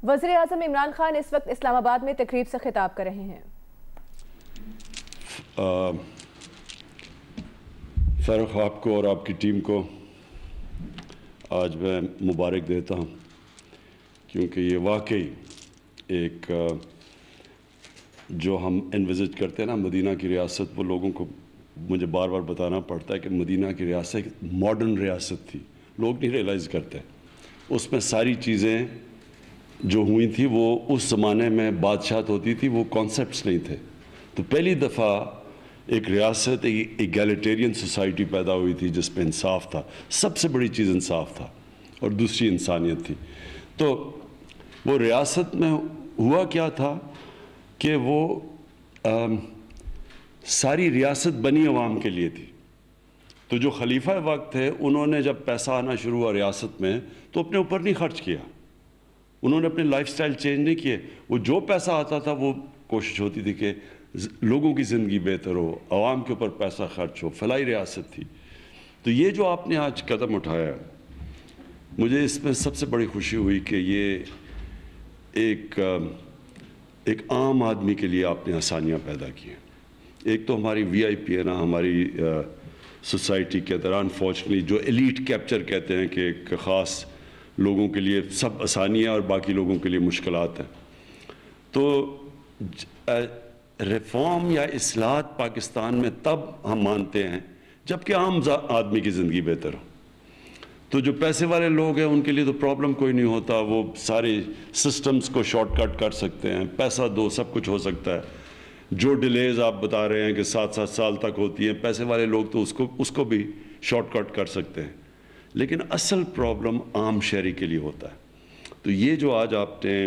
وزیر اعظم عمران خان اس وقت اسلام آباد میں تقریب سے خطاب کر رہے ہیں۔ فاروق، آپ کو اور آپ کی ٹیم کو آج میں مبارک دیتا ہوں، کیونکہ یہ واقعی ایک جو ہم انویزٹ کرتے ہیں نا مدینہ کی ریاست، وہ لوگوں کو مجھے بار بار بتانا پڑتا ہے کہ مدینہ کی ریاست ایک ماڈرن ریاست تھی، لوگ نہیں ریئلائز کرتے۔ اس میں ساری چیزیں جو ہوئی تھی وہ اس زمانے میں بادشاہت ہوتی تھی، وہ کانسیپٹس نہیں تھے۔ تو پہلی دفعہ ایک ریاست، ایک ایگیلیٹیرین سوسائٹی پیدا ہوئی تھی جس پہ انصاف تھا، سب سے بڑی چیز انصاف تھا، اور دوسری انسانیت تھی۔ تو وہ ریاست میں ہوا کیا تھا کہ وہ ساری ریاست بنی عوام کے لیے تھی۔ تو جو خلیفہ وقت تھے، انہوں نے جب پیسہ آنا شروع ہوا ریاست میں تو اپنے اوپر نہیں خرچ کیا، انہوں نے اپنے لائف سٹائل چینج نہیں کیے۔ وہ جو پیسہ آتا تھا وہ کوشش ہوتی تھی کہ لوگوں کی زندگی بہتر ہو، عوام کے اوپر پیسہ خرچ ہو، فلاحی ریاست تھی۔ تو یہ جو آپ نے آج قدم اٹھایا، مجھے اس میں سب سے بڑی خوشی ہوئی کہ یہ ایک عام آدمی کے لیے آپ نے آسانیاں پیدا کی ہیں۔ ایک تو ہماری وی آئی پی ہے نا، ہماری سوسائٹی کے اندر انفارچونیٹلی جو ایلیٹ کیپچر کہتے ہیں کہ ایک خاص لوگوں کے لیے سب آسانیاں اور باقی لوگوں کے لیے مشکلات ہیں۔ تو ریفارم یا اصلاحات پاکستان میں تب ہم مانتے ہیں جب کہ عام آدمی کی زندگی بہتر ہو۔ تو جو پیسے والے لوگ ہیں ان کے لیے تو پرابلم کوئی نہیں ہوتا، وہ سارے سسٹمز کو شارٹ کٹ کر سکتے ہیں، پیسہ دو سب کچھ ہو سکتا ہے۔ جو ڈیلیز آپ بتا رہے ہیں کہ 7 سال تک ہوتی ہیں، پیسے والے لوگ تو اس کو بھی شارٹ کٹ کر سکتے ہیں۔ لیکن اصل پرابلم عام شہری کے لیے ہوتا ہے۔ تو یہ جو آج آپ نے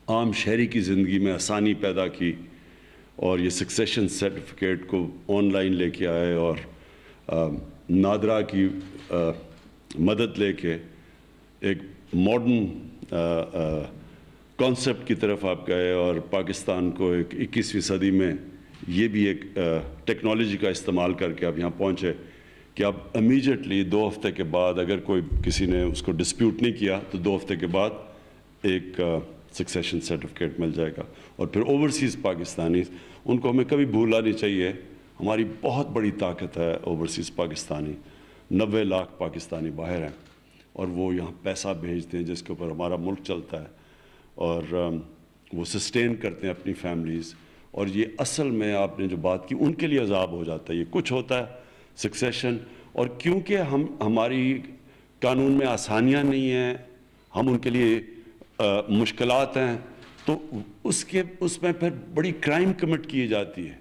عام شہری کی زندگی میں آسانی پیدا کی اور یہ سکسیشن سرٹیفکیٹ کو آن لائن لے کے آئے اور نادرا کی مدد لے کے ایک ماڈرن کانسیپٹ کی طرف آپ گئے، اور پاکستان کو ایک 21ویں صدی میں یہ بھی ایک ٹیکنالوجی کا استعمال کر کے آپ یہاں پہنچے کہ اب امیجیٹلی 2 ہفتے کے بعد اگر کوئی کسی نے اس کو ڈسپیوٹ نہیں کیا تو 2 ہفتے کے بعد ایک سکسیشن سرٹیفکیٹ مل جائے گا۔ اور پھر اوورسیز پاکستانی، ان کو ہمیں کبھی بھولنا نہیں چاہیے۔ ہماری بہت بڑی طاقت ہے اوورسیز پاکستانی، 90 لاکھ پاکستانی باہر ہیں اور وہ یہاں پیسہ بھیجتے ہیں جس کے اوپر ہمارا ملک چلتا ہے، اور وہ سسٹین کرتے ہیں اپنی فیملیز۔ اور یہ اصل میں آپ نے جو بات کی ان کے لیے عذاب ہو جاتا ہے، یہ کچھ ہوتا ہے سکسیشن، اور کیونکہ ہماری قانون میں آسانیاں نہیں ہیں، ہم ان کے لیے مشکلات ہیں، تو اس میں پھر بڑی کرائم کمٹ کی جاتی ہے۔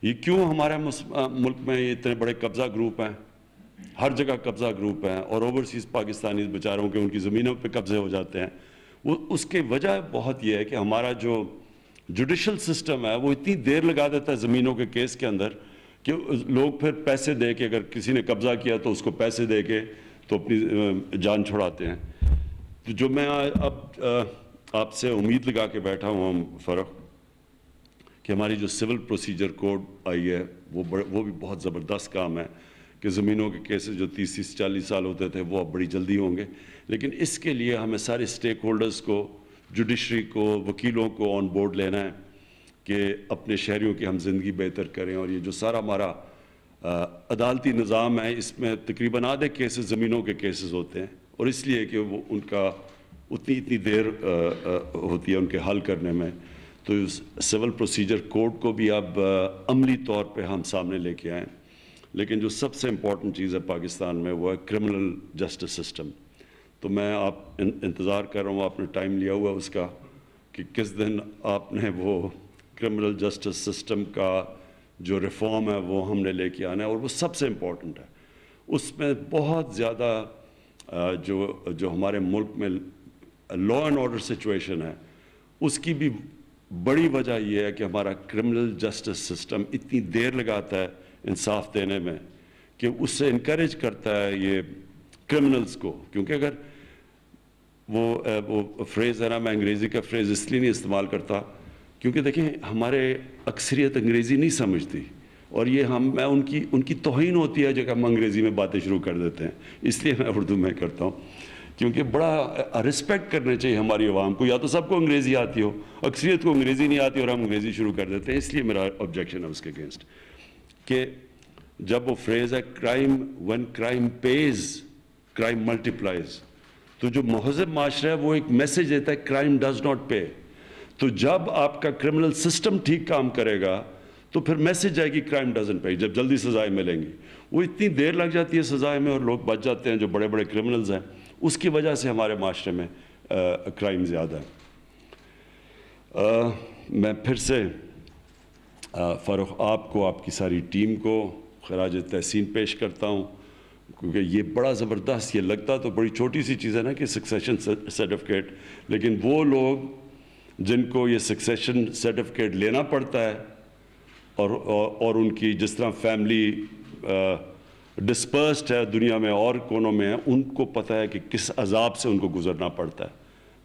یہ کیوں ہمارے ملک میں یہ اتنے بڑے قبضہ گروپ ہیں، ہر جگہ قبضہ گروپ ہیں، اور اوورسیز پاکستانی بیچاروں کے ان کی زمینوں پہ قبضے ہو جاتے ہیں۔ اس کی وجہ بہت یہ ہے کہ ہمارا جو جوڈیشل سسٹم ہے وہ اتنی دیر لگا دیتا ہے زمینوں کے کیس کے اندر کہ لوگ پھر پیسے دے کے، اگر کسی نے قبضہ کیا تو اس کو پیسے دے کے تو اپنی جان چھڑاتے ہیں۔ تو جو میں اب آپ سے امید لگا کے بیٹھا ہوں فرق کہ ہماری جو سول پروسیجر کوڈ آئی ہے وہ بھی بہت زبردست کام ہے کہ زمینوں کے کیسز جو 30-40 سال ہوتے تھے وہ اب بڑی جلدی ہوں گے۔ لیکن اس کے لیے ہمیں سارے سٹیک ہولڈرز کو، جوڈیشری کو، وکیلوں کو آن بورڈ لینا ہے کہ اپنے شہریوں کی ہم زندگی بہتر کریں۔ اور یہ جو سارا ہمارا عدالتی نظام ہے، اس میں تقریباً آدھے کیسز زمینوں کے کیسز ہوتے ہیں، اور اس لیے کہ وہ ان کا اتنی دیر ہوتی ہے ان کے حل کرنے میں۔ تو سول پروسیجر کوڈ کو بھی اب عملی طور پہ ہم سامنے لے کے آئیں۔ لیکن جو سب سے امپورٹنٹ چیز ہے پاکستان میں وہ ہے کرمنل جسٹس سسٹم۔ تو میں آپ انتظار کر رہا ہوں، آپ نے ٹائم لیا ہوا اس کا کہ کس دن آپ نے وہ کرمنل جسٹس سسٹم کا جو ریفارم ہے وہ ہم نے لے کے آنا ہے، اور وہ سب سے امپورٹنٹ ہے۔ اس میں بہت زیادہ جو ہمارے ملک میں لا اینڈ آرڈر سچویشن ہے، اس کی بھی بڑی وجہ یہ ہے کہ ہمارا کرمنل جسٹس سسٹم اتنی دیر لگاتا ہے انصاف دینے میں کہ اس سے انکریج کرتا ہے یہ کرمنلز کو۔ کیونکہ اگر وہ فریز ہے نا، میں انگریزی کا فریز اس لیے نہیں استعمال کرتا کیونکہ دیکھیں ہمارے اکثریت انگریزی نہیں سمجھتی، اور یہ ان کی توہین ہوتی ہے جب ہم انگریزی میں باتیں شروع کر دیتے ہیں، اس لیے میں اردو میں کرتا ہوں کیونکہ بڑا رسپیکٹ کرنا چاہیے ہماری عوام کو. یا تو سب کو انگریزی آتی ہو, اکثریت کو انگریزی نہیں آتی اور ہم انگریزی شروع کر دیتے ہیں. اس لیے میرا آبجیکشن ہے اس کے اگینسٹ کہ جب وہ فریز ہے crime when crime pays crime multiplies, تو جو مہذب معاشرہ ہے وہ ایک میسیج دیتا ہے کرائم ڈز ناٹ پے. تو جب آپ کا کرمنل سسٹم ٹھیک کام کرے گا تو پھر میسیج جائے گی کرائم ڈزنٹ پے. جب جلدی سزائیں ملیں گی, وہ اتنی دیر لگ جاتی ہے سزائیں میں اور لوگ بچ جاتے ہیں جو بڑے بڑے کرمنلز ہیں, اس کی وجہ سے ہمارے معاشرے میں کرائم زیادہ ہے. میں پھر سے فاروق آپ کو, آپ کی ساری ٹیم کو خراج تحسین پیش کرتا ہوں, کیونکہ یہ بڑا زبردست, یہ لگتا تو بڑی چھوٹی سی چیز ہے نا کہ سکسیشن سرٹیفکیٹ, لیکن وہ لوگ جن کو یہ سکسیشن سرٹیفکیٹ لینا پڑتا ہے اور ان کی جس طرح فیملی ڈسپرسڈ ہے دنیا میں اور کونوں میں ہے, ان کو پتہ ہے کہ کس عذاب سے ان کو گزرنا پڑتا ہے.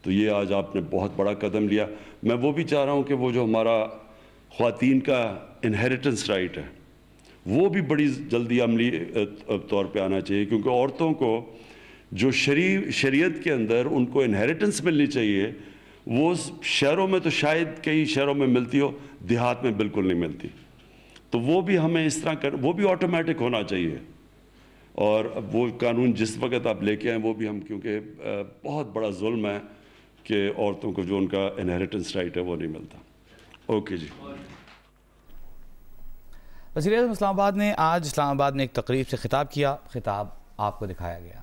تو یہ آج آپ نے بہت بڑا قدم لیا. میں وہ بھی چاہ رہا ہوں کہ وہ جو ہمارا خواتین کا انہیریٹنس رائٹ ہے وہ بھی بڑی جلدی عملی طور پہ آنا چاہیے, کیونکہ عورتوں کو جو شریعت کے اندر ان کو انہیریٹنس ملنی چاہیے وہ شہروں میں تو شاید کئی شہروں میں ملتی ہو, دیہات میں بالکل نہیں ملتی. تو وہ بھی ہمیں اس طرح وہ بھی آٹومیٹک ہونا چاہیے. اور وہ قانون جس وقت آپ لے کے آئیں وہ بھی ہم, کیونکہ بہت بڑا ظلم ہے کہ عورتوں کو جو ان کا انہیریٹنس رائٹ ہے وہ نہیں ملتا. اوکے جی. وزیر اعظم اسلام آباد نے آج اسلام آباد میں ایک تقریب سے خطاب کیا. خطاب آپ کو دکھایا گیا.